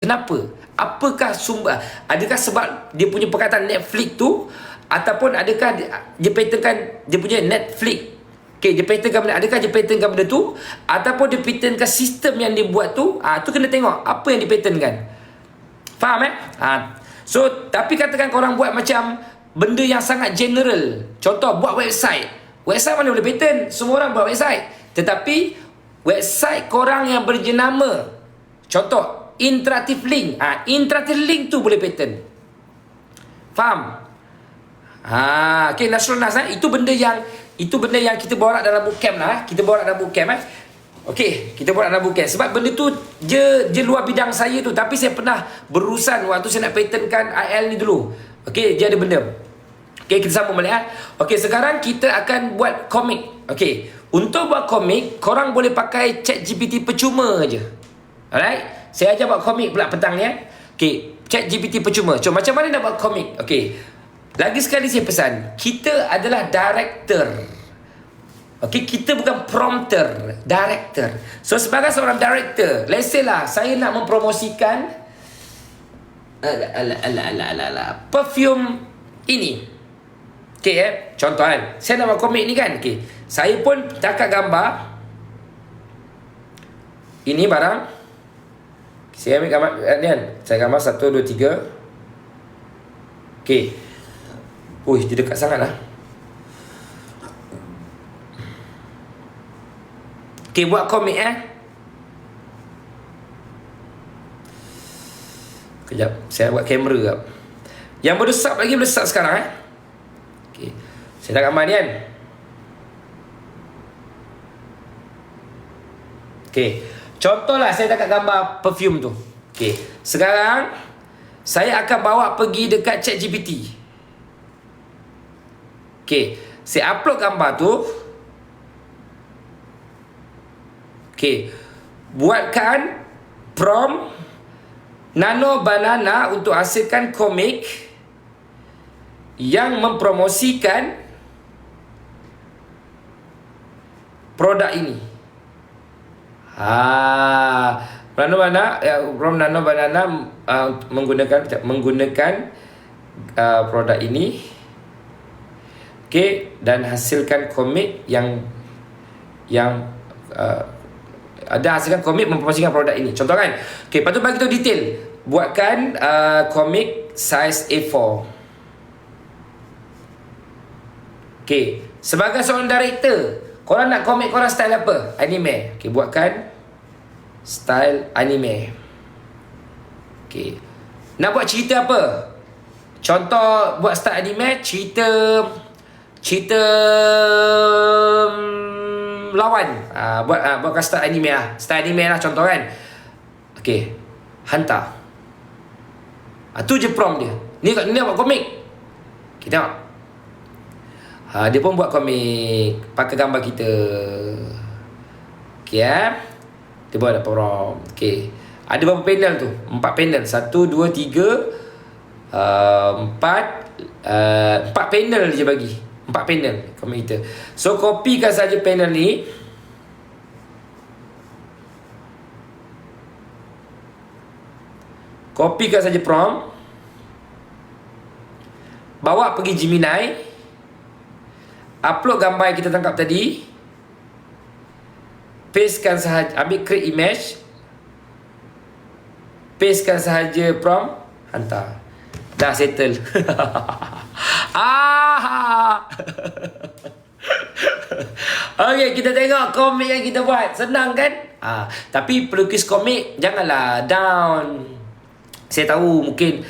Kenapa? Apakah sumber? Adakah sebab dia punya perkataan Netflix tu, ataupun adakah dia patentkan dia punya Netflix? Okay, dia patentkan benda, adakah dia patentkan benda tu, ataupun dia patentkan sistem yang dia buat tu? Tu kena tengok apa yang dipatentkan. Faham So, tapi katakan korang buat macam benda yang sangat general. Contoh, buat website. Website mana boleh patent? Semua orang buat website. Tetapi website korang yang berjenama, contoh interaktif link. Interaktif link tu boleh patent. Faham? Okay, Nasrul Nas, itu benda yang kita borak dalam bootcamp lah. Kita borak dalam bootcamp. Okey, kita borak dalam bootcamp. Sebab benda tu je luar bidang saya tu, tapi saya pernah berurusan waktu saya nak patentkan IL ni dulu. Okey, dia ada benda. Okey, kita sambung balik. Okey, sekarang kita akan buat komik. Okey, untuk buat komik, korang boleh pakai ChatGPT percuma je. Alright? Saya ajar buat komik pula petang ni. Okey, ChatGPT percuma. Cuma macam mana nak buat komik? Okey. Lagi sekali saya pesan, kita adalah director. Okey, kita bukan prompter, director. So sebagai seorang director, let's say lah saya nak mempromosikan perfume ini. Okey, contoh kan, saya nak buat komik ni kan. Okey, saya pun cakap gambar. Ini barang. Saya ambil gambar ni kan. Saya gambar 1, 2, 3. Okey. Dia dekat sangat lah. Okey, buat komik Kejap, saya buat kamera kejap. Yang berdesap lagi berdesap sekarang Okey, saya dah gambar ni kan. Okey, contohlah saya dah kat gambar perfume tu. Okey, sekarang saya akan bawa pergi dekat ChatGPT. Okey, saya upload gambar tu. Okey, buatkan prompt nano banana untuk hasilkan komik yang mempromosikan produk ini. Nano banana, prompt nano banana menggunakan produk ini. Okey, dan hasilkan komik yang ada hasilkan komik mempromosikan produk ini. Contoh kan. Okey, lepas tu bagi tahu detail. Buatkan komik size A4. Okey, sebagai seorang director, korang nak komik korang style apa? Anime. Okey, buatkan style anime. Okey, nak buat cerita apa? Contoh buat style anime, cerita lawan. Buatkan style anime lah. Style anime lah contoh kan. Okey, hantar. Tu je prompt dia. Ni nak buat komik. Kita tengok. Dia pun buat komik pakai gambar kita. Okey dia buat ada prompt. Okey, ada berapa panel tu? 4 panel. 1, 2, 3, 4 panel je bagi. 4 panel komik kita. So kopikan saja panel ni. Kopikan saja prompt. Bawa pergi Gemini. Upload gambar yang kita tangkap tadi. Pastekan sahaja, ambil create image. Pastekan sahaja prompt, hantar. Dah settle. Okey, kita tengok komik yang kita buat. Senang kan? Tapi pelukis komik janganlah down. Saya tahu mungkin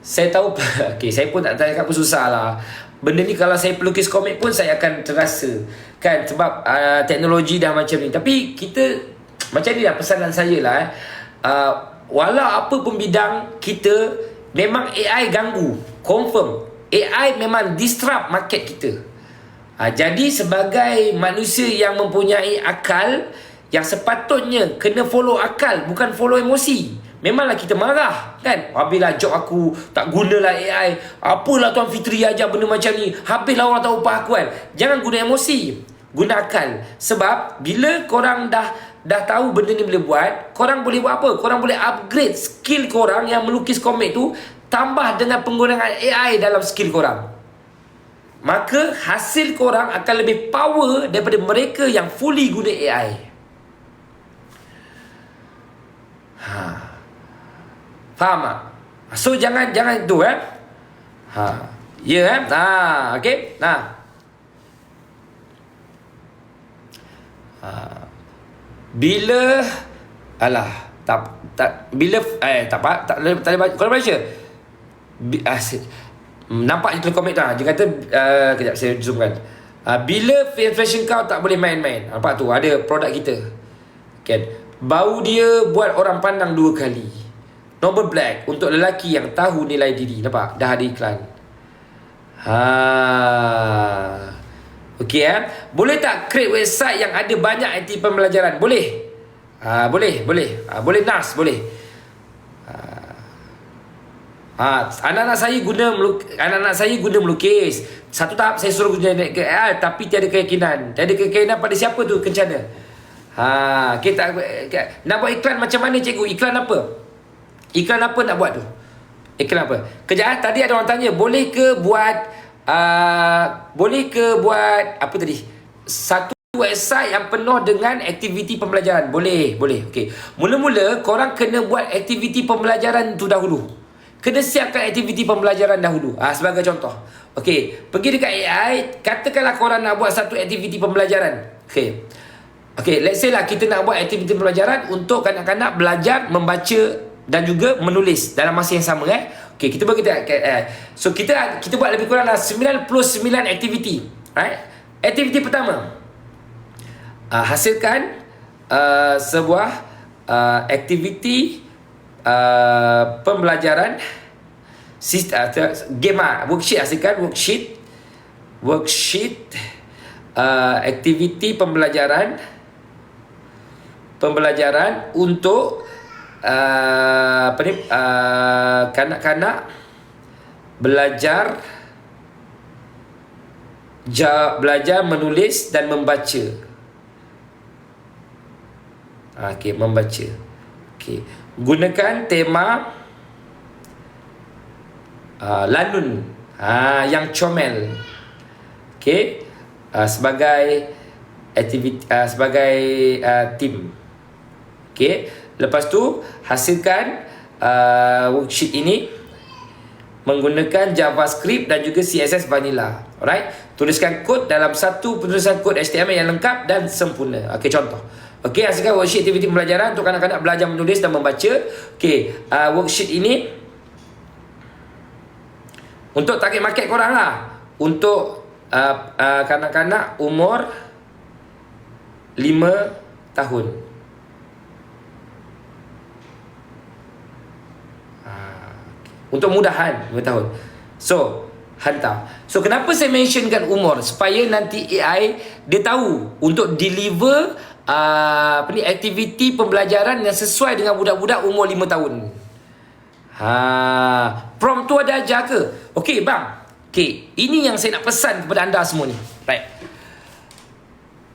okey, saya pun tak cakap pun susah lah. Benda ni kalau saya pelukis komik pun saya akan terasa kan, sebab teknologi dah macam ni. Tapi kita macam ni lah pesanan saya lah walau apa pun bidang kita, memang AI ganggu. Confirm AI memang disrupt market kita. Jadi sebagai manusia yang mempunyai akal, yang sepatutnya kena follow akal, bukan follow emosi. Memanglah kita marah kan, habislah job aku, tak gunalah AI, apalah Tuan Fitri ajar benda macam ni, habislah orang tahu upah aku kan. Jangan guna emosi. Guna akal. Sebab bila korang dah tahu benda ni boleh buat, korang boleh buat apa? Korang boleh upgrade skill korang yang melukis komik tu, tambah dengan penggunaan AI dalam skill korang. Maka hasil korang akan lebih power daripada mereka yang fully guna AI. Faham tak? So jangan tu ya okey. Bila bila tak boleh baca. Nampak je tulis komik tu dia kata kejap saya zoomkan. Bila fashion kau tak boleh main-main. Nampak tu ada produk kita kan, bau dia buat orang pandang 2 kali. Noble Black untuk lelaki yang tahu nilai diri. Nampak dah ada iklan. Okey boleh tak create website yang ada banyak aktiviti pembelajaran? Boleh. Boleh NAS boleh. Anak-anak saya guna melukis. Satu tahap saya suruh guna AI, tapi tiada keyakinan. Tiada keyakinan pada siapa tu kencana. Kita nak buat iklan macam mana cikgu? Iklan apa? Iklan apa nak buat tu? Iklan apa? Kejap tadi ada orang tanya, boleh ke buat apa tadi? Satu website yang penuh dengan aktiviti pembelajaran. Boleh. Okey. Mula-mula korang kena buat aktiviti pembelajaran tu dahulu. Kena siapkan aktiviti pembelajaran dahulu. Sebagai contoh. Okey, pergi dekat AI, katakanlah korang nak buat satu aktiviti pembelajaran. Okey, let's say lah kita nak buat aktiviti pembelajaran untuk kanak-kanak belajar membaca dan juga menulis dalam masa yang sama Okey, kita bagi dekat AI. So kita buat lebih kurang 99 aktiviti. Right? Aktiviti pertama. Hasilkan sebuah aktiviti pembelajaran game worksheet. Hasilkan worksheet aktiviti pembelajaran untuk kanak-kanak belajar menulis dan membaca. Membaca. Gunakan tema lanun yang comel. Sebagai aktiviti sebagai tim. Lepas tu hasilkan worksheet ini menggunakan JavaScript dan juga CSS vanilla. Alright? Tuliskan kod dalam satu penulisan kod HTML yang lengkap dan sempurna. Contoh. Hasilkan worksheet aktiviti pembelajaran untuk kanak-kanak belajar menulis dan membaca. Worksheet ini untuk target market korang untuk kanak-kanak umur 5 tahun. Untuk mudahan 5 tahun. So, hantar. So, kenapa saya mentionkan umur? Supaya nanti AI dia tahu untuk deliver aktiviti pembelajaran yang sesuai dengan budak-budak umur 5 tahun. Prompt tu ada ajar ke? Okey bang. Ini yang saya nak pesan kepada anda semua ni. Right.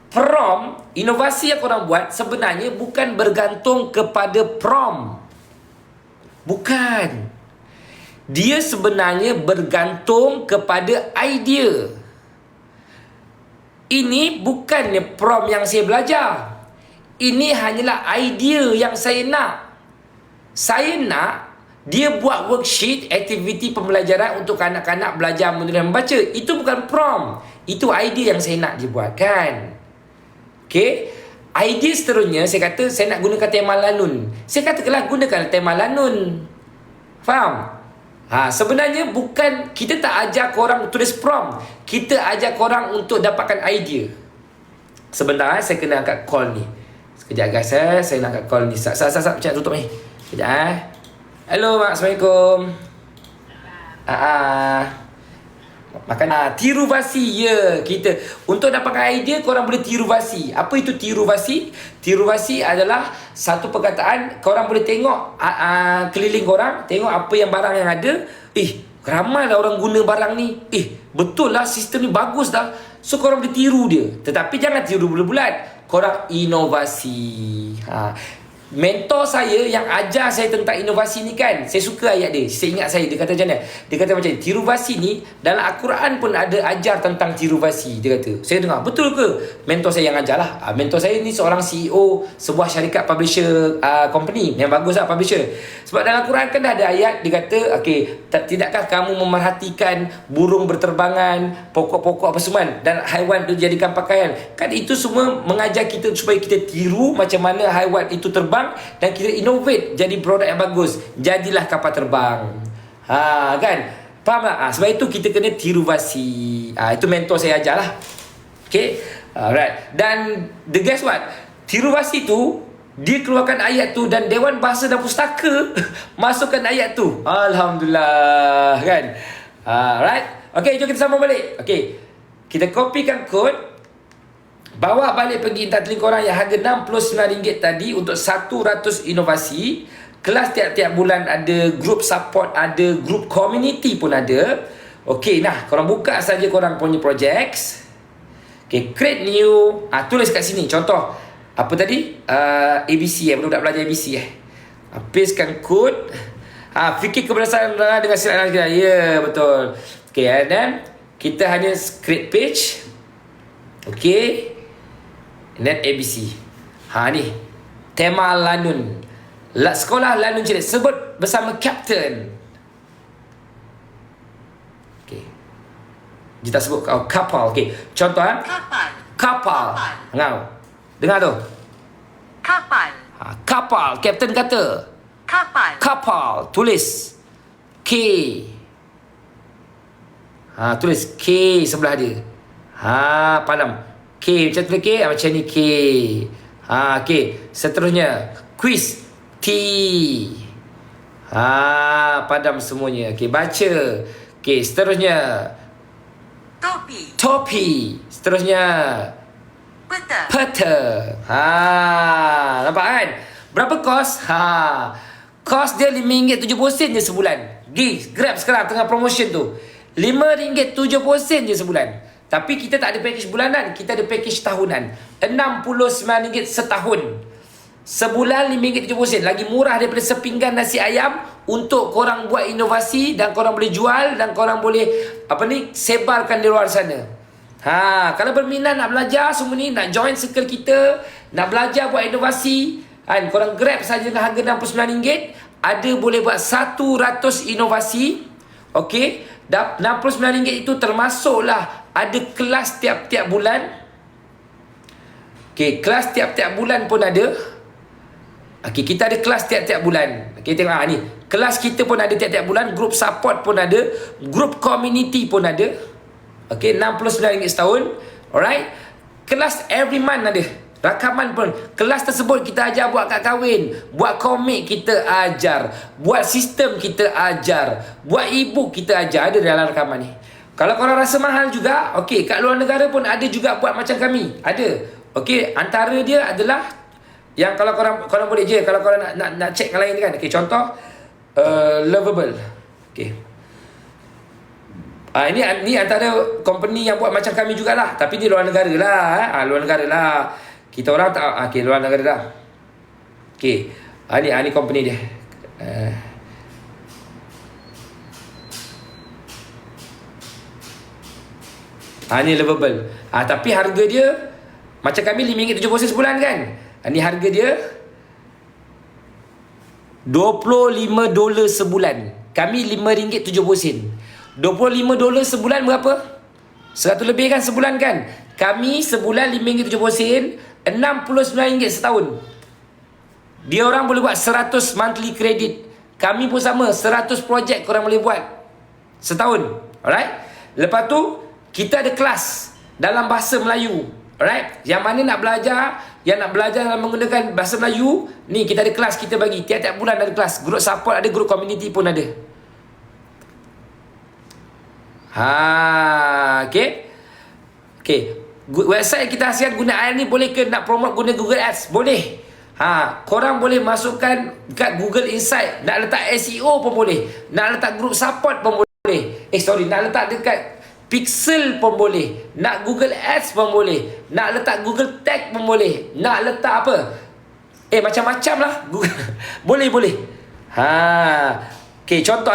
Prompt, inovasi yang korang buat sebenarnya bukan bergantung kepada prompt. Bukan. Dia sebenarnya bergantung kepada idea. Ini bukannya prompt yang saya belajar. Ini hanyalah idea yang saya nak. Saya nak dia buat worksheet aktiviti pembelajaran untuk kanak-kanak belajar menulis dan membaca. Itu bukan prompt. Itu idea yang saya nak dia buat kan. Idea seterusnya saya kata saya nak gunakan tema lanun. Saya katakanlah gunakan tema lanun. Faham? Sebenarnya bukan, kita tak ajar korang tulis prompt. Kita ajar korang untuk dapatkan idea. Sebentar saya kena angkat call ni. Sekejap guys saya nak angkat call ni. Macam tutup ni. Sekejap Hello mak, Assalamualaikum. Makan tiru basi kita. Untuk dapatkan idea korang boleh tiru basi. Apa itu tiru basi? Tiru basi adalah satu perkataan korang boleh tengok keliling korang, tengok apa yang barang yang ada. ramai lah orang guna barang ni. Betul lah, sistem ni bagus dah. So korang boleh tiru dia. Tetapi jangan tiru bulat-bulat. Korang inovasi. Mentor saya yang ajar saya tentang inovasi ni kan, saya suka ayat dia. Saya ingat dia kata macam mana? Dia kata macam ni, tiruvasi ni dalam Al-Quran pun ada ajar tentang tiruvasi. Dia kata, saya dengar, betul ke? Mentor saya yang ajar lah. Mentor saya ni seorang CEO sebuah syarikat publisher company yang bagus lah, publisher. Sebab dalam Al-Quran kan dah ada ayat, dia kata, tidakkah kamu memerhatikan burung berterbangan, pokok-pokok apa semua dan haiwan itu dijadikan pakaian? Kan itu semua mengajar kita supaya kita tiru macam mana haiwan itu terbang dan kita innovate jadi produk yang bagus. Jadilah kapal terbang. Kan? Faham tak? Sebab itu kita kena tiruvasi. Itu mentor saya ajar lah. Okay? Alright. Dan guess what? Tiruvasi tu, dia keluarkan ayat tu dan Dewan Bahasa dan Pustaka masukkan ayat tu. Alhamdulillah. Kan? Alright. Okay, jom kita sambung balik. Okay. Kita kopikan kod. Bawa balik pergi internet korang yang harga RM69 tadi untuk 100 inovasi. Kelas tiap-tiap bulan ada, group support ada, group community pun ada. Okey, korang buka saja korang punya projects. Okey, create new. Tulis kat sini contoh. Apa tadi? ABC budak belajar ABC Pastekan kod. Fikir keberasaan dengan silakan. Ya, betul. Okey, dan kita hanya create page. Okey. Net ABC. Ni tema Lanun. Sekolah Lanun Cilik. Sebut bersama Captain. Okey. Kita sebut kapal. Okey. Contoh Kapal. Dengar tu. Kapal. Kapal. Captain kata. Kapal. Tulis K. Tulis K sebelah dia. Padam. K, macam tu K, macam ni K. K. Seterusnya quiz T. Padam semuanya. Okey, baca. Okey, seterusnya topi. Seterusnya peta. Nampak kan? Berapa kos? Kos dia RM5.70 je sebulan. Grab sekarang tengah promotion tu. RM5.70 je sebulan. Tapi kita tak ada package bulanan, kita ada package tahunan. RM69 setahun. Sebulan RM5.70. Lagi murah daripada sepinggan nasi ayam untuk korang buat inovasi dan korang boleh jual dan korang boleh sebarkan di luar sana. Kalau berminat nak belajar semua ni, nak join circle kita, nak belajar buat inovasi, korang grab saja dengan harga RM69. Ada boleh buat 100 inovasi. Okey, RM69 itu termasuklah ada kelas tiap-tiap bulan. Okey, kelas tiap-tiap bulan pun ada. Okey, kita ada kelas tiap-tiap bulan. Okey, tengok ni. Kelas kita pun ada tiap-tiap bulan, group support pun ada, group community pun ada. Okey, RM69 setahun. Alright. Kelas every month ada. Rakaman pun. Kelas tersebut kita ajar buat kad kahwin, buat komik kita ajar, buat sistem kita ajar, buat e-book kita ajar. Ada dalam rakaman ni. Kalau korang rasa mahal juga, okey, kat luar negara pun ada juga buat macam kami. Ada. Okey, antara dia adalah yang kalau korang boleh je, kalau korang nak check yang lain kan. Okey, contoh Lovable. Okey. Ini antara company yang buat macam kami jugalah, tapi di luar negara lah. Luar negara lah. Kita orang tak, okey, luar negara dah. Okey. Ni company dia. Ni Lovable. Tapi harga dia macam kami RM5.70 sebulan kan. Ni harga dia $25 sebulan. Kami RM5.70. $25 sebulan berapa? 100 lebih kan sebulan kan? Kami sebulan RM5.70, RM69 setahun. Dia orang boleh buat 100 monthly credit. Kami pun sama, 100 projek korang boleh buat setahun. Alright? Lepas tu kita ada kelas dalam bahasa Melayu. Alright? Yang mana nak belajar, yang nak belajar dalam menggunakan bahasa Melayu, ni kita ada kelas kita bagi. Tiap-tiap bulan ada kelas. Group support ada, group community pun ada. Okay. Okay. Website kita hasilkan guna ayat ni boleh ke nak promote guna Google Ads? Boleh. Korang boleh masukkan kat Google Insight. Nak letak SEO pun boleh. Nak letak group support pun boleh. nak letak dekat Pixel pun boleh, nak Google Ads pun boleh, nak letak Google Tag pun boleh, nak letak apa? Macam-macam lah. Boleh. Okey, contoh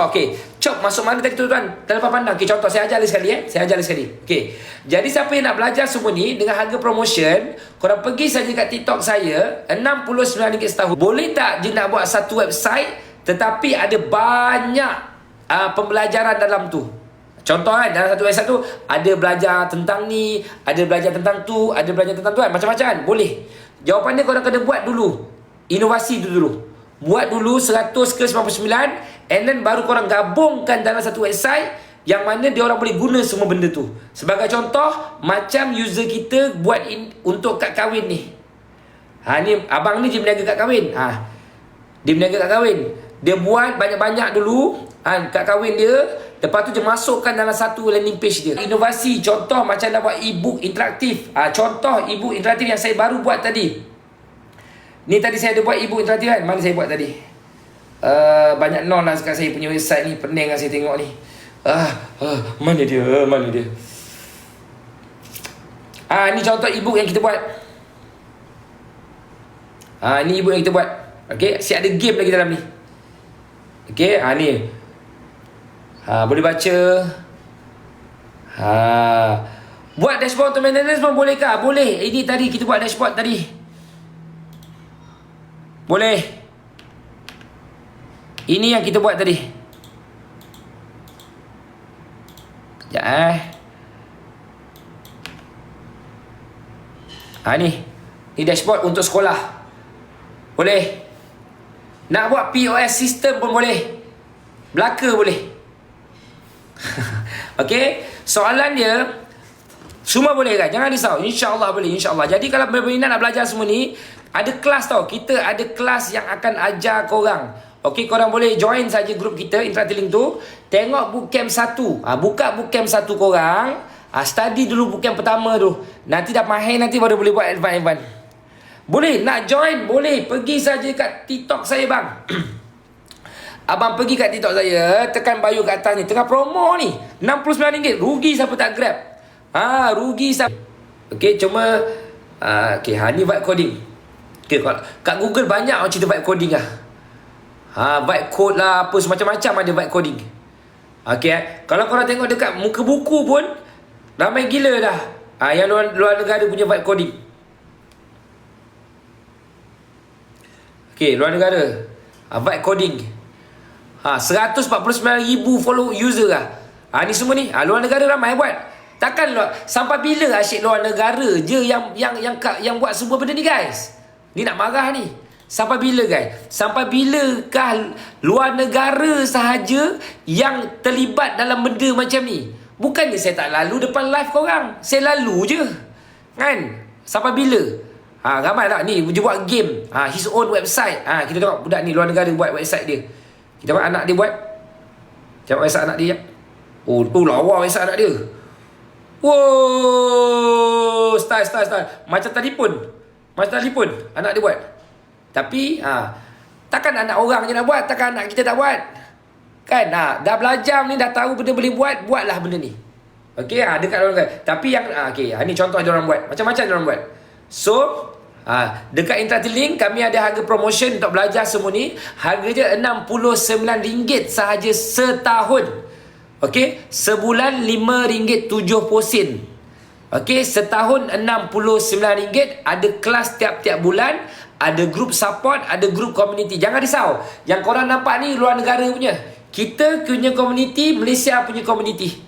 okey. Cop masuk mana tadi tuan-tuan? Tanpa pandang. Okey, contoh saya ajar lagi sekali. Okey. Jadi siapa yang nak belajar semua ni dengan harga promotion, korang pergi saja kat TikTok saya, RM69 setahun. Boleh tak je nak buat satu website tetapi ada banyak pembelajaran dalam tu? Contoh kan, dalam satu website tu ada belajar tentang ni, ada belajar tentang tu, ada belajar tentang tu kan, macam-macam kan? Boleh. Jawapan dia korang kena buat dulu. Inovasi tu dulu. Buat dulu 100 ke 99 and then baru korang gabungkan dalam satu website yang mana dia orang boleh guna semua benda tu. Sebagai contoh, macam user kita buat untuk kad kahwin ni. Ni abang ni dia berniaga kad kahwin. Dia berniaga kad kahwin. Dia buat banyak-banyak dulu kad kahwin dia. Lepas tu dia masukkan dalam satu landing page dia. Inovasi, contoh macam nak buat e-book interaktif. Contoh e-book interaktif yang saya baru buat tadi. Ni tadi saya ada buat e-book interaktif kan. Mana saya buat tadi? Banyak non lah sekarang saya punya website ni. Pening lah saya tengok ni. Mana dia? Ni contoh e-book yang kita buat. Ni e-book yang kita buat. Okay, siap ada game lagi dalam ni. Okay, ni. Boleh baca. Buat dashboard untuk maintenance pun boleh kah? Boleh. Ini tadi kita buat dashboard tadi. Boleh. Ini yang kita buat tadi. Sekejap Ni dashboard untuk sekolah. Boleh. Nak buat POS system pun boleh. Belaka boleh. Okey, soalan dia semua boleh kan? Jangan risau. InsyaAllah boleh, insyaAllah. Jadi kalau berminat nak belajar semua ni, ada kelas tau. Kita ada kelas yang akan ajar korang. Okey, korang boleh join saja grup kita, Intralink tu. Tengok bootcamp 1. Buka bootcamp 1 korang. Study dulu bootcamp pertama tu. Nanti dah mahir, nanti baru boleh buat advance. Boleh, nak join? Boleh. Pergi saja kat TikTok saya bang. Abang pergi kat TikTok saya, tekan bio kat atas ni. Tengah promo ni. RM69. Rugi siapa tak grab. Rugi siapa. Okey, cuma ni vibe coding. Okey, kat Google banyak orang cerita vibe coding lah. Vibe code lah, apa semacam-macam ada vibe coding. Okey, kalau korang tengok dekat muka buku pun ramai gila dah. Yang luar negara punya vibe coding. Okey, luar negara. Vibe coding. 149,000 follow user lah. Ni semua ni luar negara ramai buat. Takkan sampai bila asyik luar negara je yang buat semua benda ni guys? Ni nak marah ni. Sampai bila guys? Sampai bilakah luar negara sahaja yang terlibat dalam benda macam ni? Bukannya saya tak lalu depan live korang. Saya lalu je. Kan? Sampai bila? Ramai tak? Ni dia buat game. His own website. Kita tengok budak ni luar negara buat website dia. Kita tengok anak dia buat. Tengok website anak dia. Tu lawa website anak dia. Wow, style. Macam telefon anak dia buat. Tapi takkan anak orang je nak buat, takkan anak kita tak buat. Kan? Dah belajar ni, dah tahu benda boleh buatlah benda ni. Okey, dekat orang kan. Tapi yang ni contoh dia orang buat. Macam-macam dia orang buat. So, dekat Intralink kami ada harga promotion untuk belajar semua ni. Harga je RM69 sahaja setahun. Okey, sebulan RM5.70. Okey, setahun RM69. Ada kelas tiap-tiap bulan, ada group support, ada group community. Jangan risau. Yang korang nampak ni luar negara punya. Kita punya community, Malaysia punya community.